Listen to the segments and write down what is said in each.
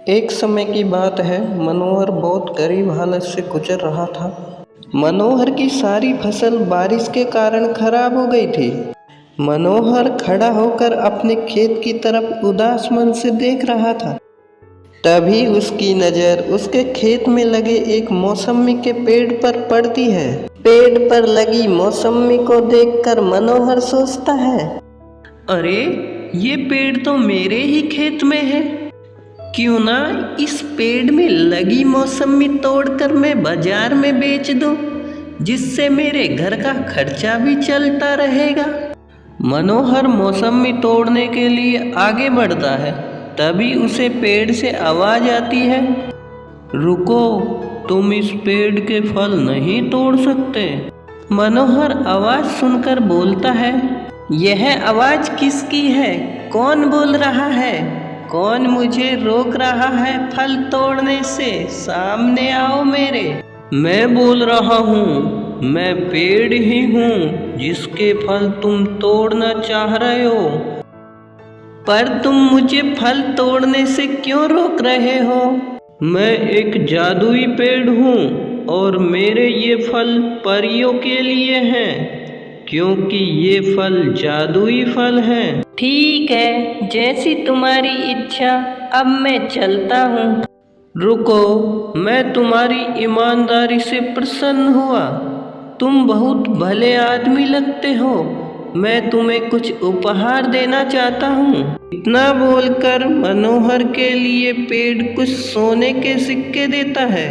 एक समय की बात है, मनोहर बहुत गरीब हालत से गुजर रहा था। मनोहर की सारी फसल बारिश के कारण खराब हो गई थी। मनोहर खड़ा होकर अपने खेत की तरफ उदास मन से देख रहा था। तभी उसकी नज़र उसके खेत में लगे एक मौसम्मी के पेड़ पर पड़ती है। पेड़ पर लगी मौसम्मी को देखकर मनोहर सोचता है, अरे ये पेड़ तो मेरे ही खेत में है। क्यों ना इस पेड़ में लगी मौसमी तोड़कर मैं बाजार में बेच दूं, जिससे मेरे घर का खर्चा भी चलता रहेगा। मनोहर मौसमी तोड़ने के लिए आगे बढ़ता है। तभी उसे पेड़ से आवाज आती है, रुको, तुम इस पेड़ के फल नहीं तोड़ सकते। मनोहर आवाज सुनकर बोलता है, यह आवाज किसकी है? कौन बोल रहा है? कौन मुझे रोक रहा है फल तोड़ने से? सामने आओ मेरे। मैं बोल रहा हूँ, मैं पेड़ ही हूँ जिसके फल तुम तोड़ना चाह रहे हो। पर तुम मुझे फल तोड़ने से क्यों रोक रहे हो? मैं एक जादुई पेड़ हूँ और मेरे ये फल परियों के लिए हैं, क्योंकि ये फल जादुई फल हैं। ठीक है, जैसी तुम्हारी इच्छा, अब मैं चलता हूँ। रुको, मैं तुम्हारी ईमानदारी से प्रसन्न हुआ। तुम बहुत भले आदमी लगते हो। मैं तुम्हें कुछ उपहार देना चाहता हूँ। इतना बोलकर मनोहर के लिए पेड़ कुछ सोने के सिक्के देता है।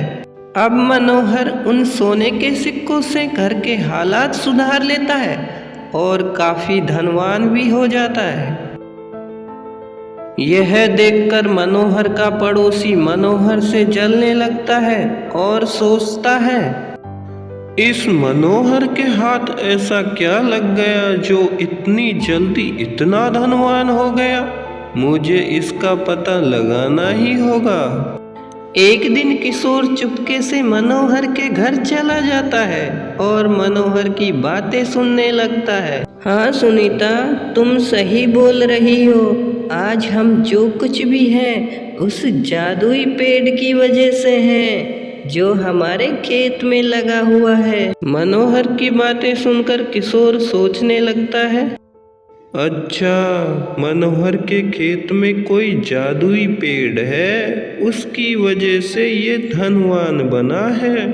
अब मनोहर उन सोने के सिक्कों से घर के हालात सुधार लेता है और काफी धनवान भी हो जाता है। यह देखकर मनोहर का पड़ोसी मनोहर से जलने लगता है और सोचता है, इस मनोहर के हाथ ऐसा क्या लग गया जो इतनी जल्दी इतना धनवान हो गया? मुझे इसका पता लगाना ही होगा। एक दिन किशोर चुपके से मनोहर के घर चला जाता है और मनोहर की बातें सुनने लगता है। हाँ सुनीता, तुम सही बोल रही हो। आज हम जो कुछ भी हैं उस जादुई पेड़ की वजह से हैं जो हमारे खेत में लगा हुआ है। मनोहर की बातें सुनकर किशोर सोचने लगता है, अच्छा, मनोहर के खेत में कोई जादुई पेड़ है, उसकी वजह से ये धनवान बना है।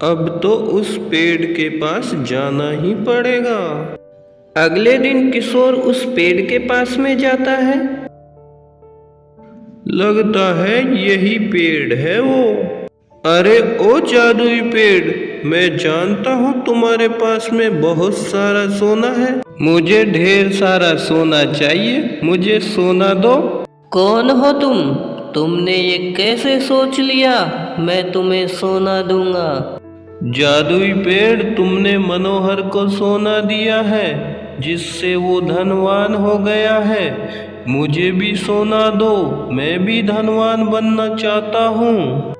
अब तो उस पेड़ के पास जाना ही पड़ेगा। अगले दिन किशोर उस पेड़ के पास में जाता है। लगता है यही पेड़ है वो। अरे ओ जादुई पेड़, मैं जानता हूँ तुम्हारे पास में बहुत सारा सोना है। मुझे ढेर सारा सोना चाहिए, मुझे सोना दो। कौन हो तुम? तुमने ये कैसे सोच लिया मैं तुम्हें सोना दूंगा? जादुई पेड़, तुमने मनोहर को सोना दिया है जिससे वो धनवान हो गया है। मुझे भी सोना दो, मैं भी धनवान बनना चाहता हूँ।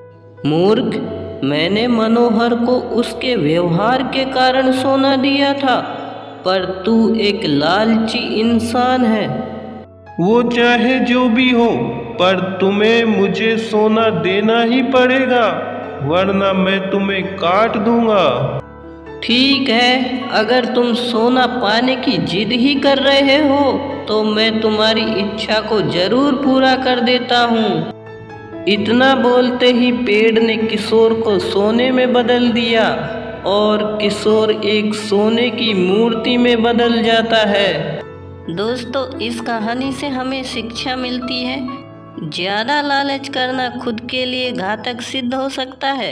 मूर्ख, मैंने मनोहर को उसके व्यवहार के कारण सोना दिया था, पर तू एक लालची इंसान है। वो चाहे जो भी हो, पर तुम्हें मुझे सोना देना ही पड़ेगा, वरना मैं तुम्हें काट दूंगा। ठीक है, अगर तुम सोना पाने की जिद ही कर रहे हो तो मैं तुम्हारी इच्छा को जरूर पूरा कर देता हूँ। इतना बोलते ही पेड़ ने किशोर को सोने में बदल दिया और किशोर एक सोने की मूर्ति में बदल जाता है। दोस्तों, इस कहानी से हमें शिक्षा मिलती है, ज़्यादा लालच करना खुद के लिए घातक सिद्ध हो सकता है।